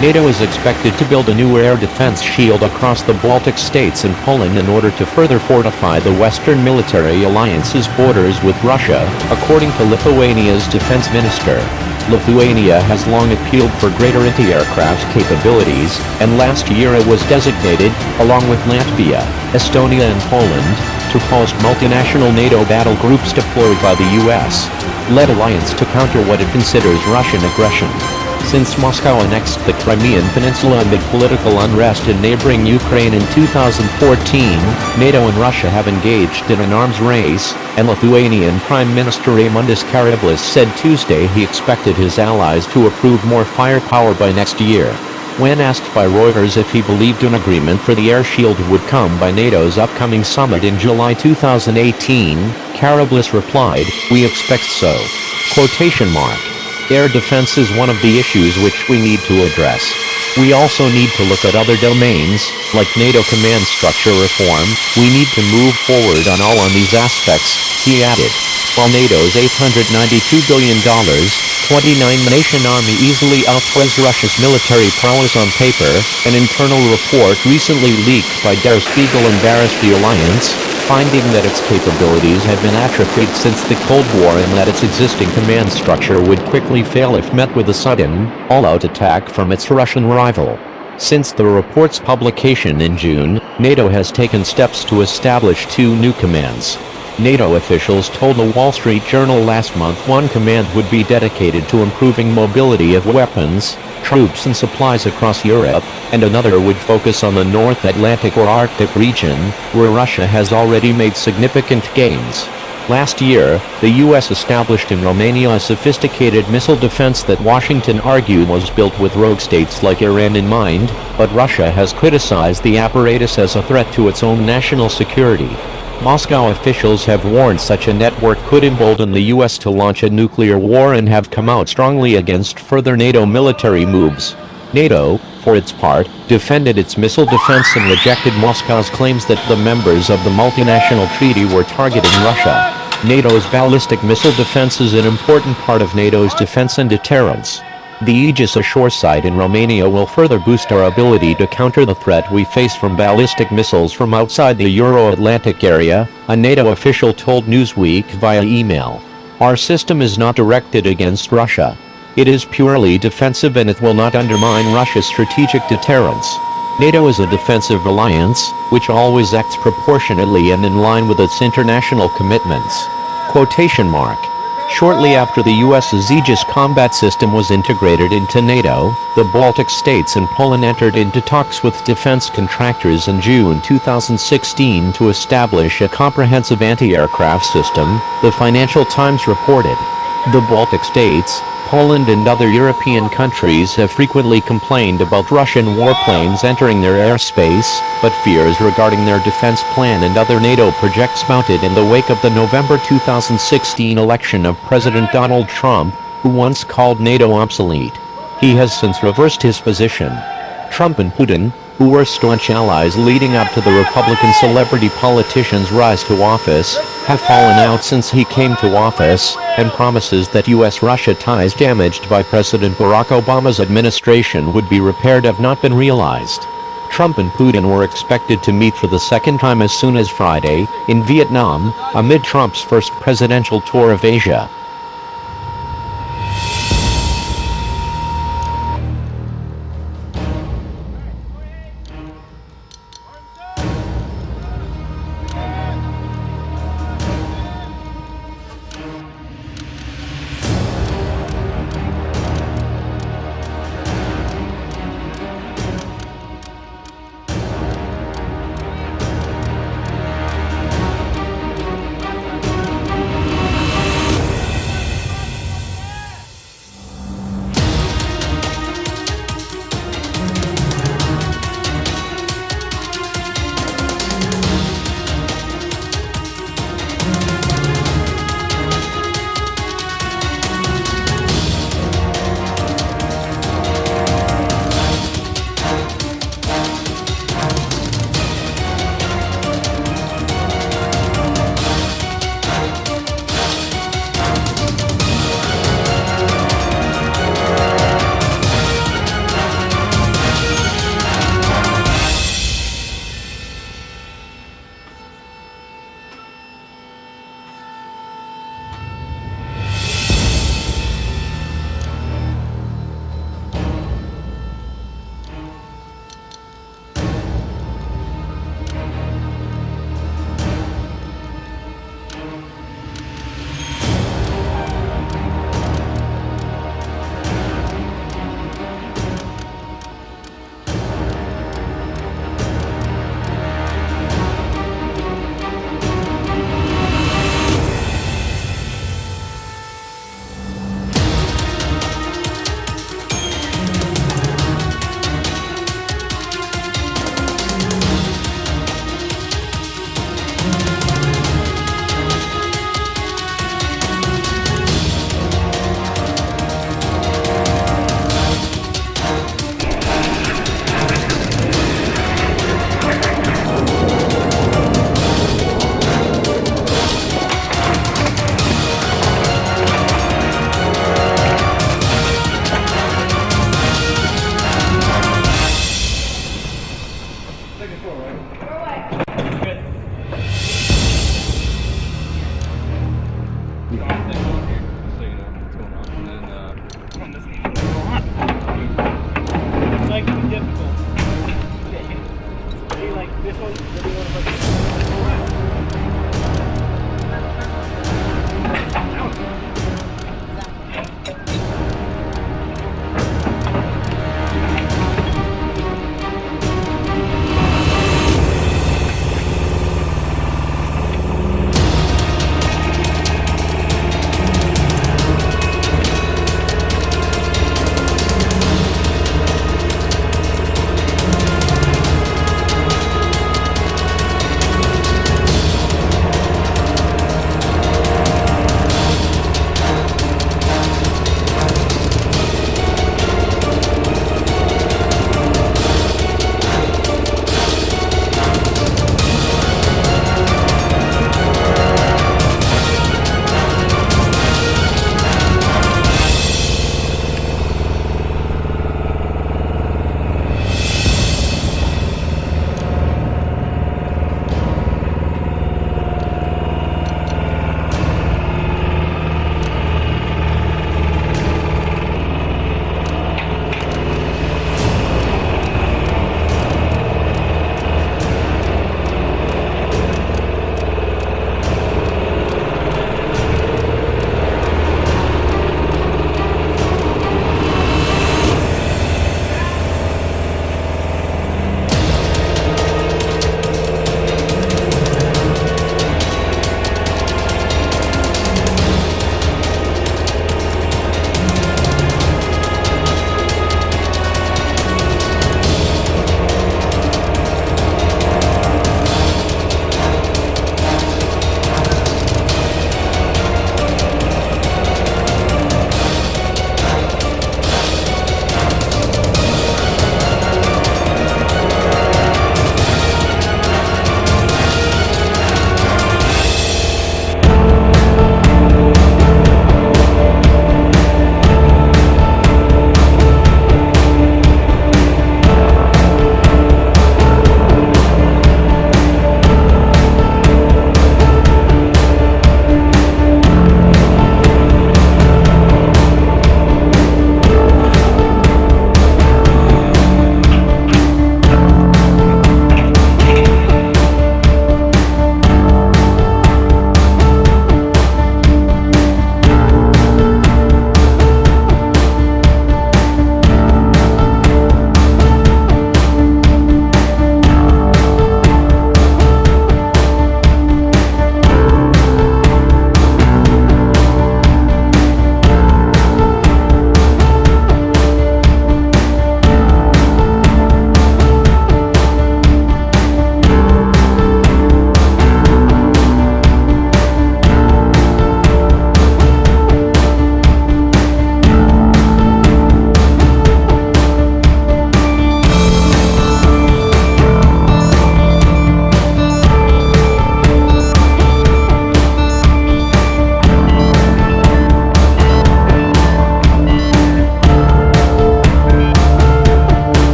NATO is expected to build a new air defense shield across the Baltic states and Poland in order to further fortify the Western military alliance's borders with Russia, according to Lithuania's defense minister. Lithuania has long appealed for greater anti-aircraft capabilities, and last year it was designated, along with Latvia, Estonia and Poland, to host multinational NATO battle groups deployed by the U.S.-led alliance to counter what it considers Russian aggression. Since Moscow annexed the Crimean Peninsula amid political unrest in neighboring Ukraine in 2014, NATO and Russia have engaged in an arms race, and Lithuanian Prime Minister Raimundas Karyblis said Tuesday he expected his allies to approve more firepower by next year. When asked by Reuters if he believed an agreement for the air shield would come by NATO's upcoming summit in July 2018, Karyblis replied, "We expect so." Air defense is one of the issues which we need to address. We also need to look at other domains, like NATO command structure reform. We need to move forward on these aspects, he added. While NATO's $892 billion, 29-nation army easily outweighs Russia's military prowess on paper, an internal report recently leaked by Der Spiegel embarrassed the alliance, finding that its capabilities had been atrophied since the Cold War and that its existing command structure would quickly fail if met with a sudden, all-out attack from its Russian rival. Since the report's publication in June, NATO has taken steps to establish 2 new commands. NATO officials told the Wall Street Journal last month one command would be dedicated to improving mobility of weapons, troops and supplies across Europe, and another would focus on the North Atlantic or Arctic region, where Russia has already made significant gains. Last year, the U.S. established in Romania a sophisticated missile defense that Washington argued was built with rogue states like Iran in mind, but Russia has criticized the apparatus as a threat to its own national security. Moscow officials have warned such a network could embolden the U.S. to launch a nuclear war and have come out strongly against further NATO military moves. NATO, for its part, defended its missile defense and rejected Moscow's claims that the members of the multinational treaty were targeting Russia. NATO's ballistic missile defense is an important part of NATO's defense and deterrence. The Aegis ashore site in Romania will further boost our ability to counter the threat we face from ballistic missiles from outside the Euro-Atlantic area, a NATO official told Newsweek via email. Our system is not directed against Russia. It is purely defensive and it will not undermine Russia's strategic deterrence. NATO is a defensive alliance, which always acts proportionately and in line with its international commitments. Shortly after the U.S.'s Aegis combat system was integrated into NATO, the Baltic states and Poland entered into talks with defense contractors in June 2016 to establish a comprehensive anti-aircraft system, the Financial Times reported. The Baltic states, Poland and other European countries have frequently complained about Russian warplanes entering their airspace, but fears regarding their defense plan and other NATO projects mounted in the wake of the November 2016 election of President Donald Trump, who once called NATO obsolete. He has since reversed his position. Trump and Putin, who were staunch allies leading up to the Republican celebrity politician's rise to office, have fallen out since he came to office, and promises that U.S.-Russia ties damaged by President Barack Obama's administration would be repaired have not been realized. Trump and Putin were expected to meet for the second time as soon as Friday, in Vietnam, amid Trump's first presidential tour of Asia.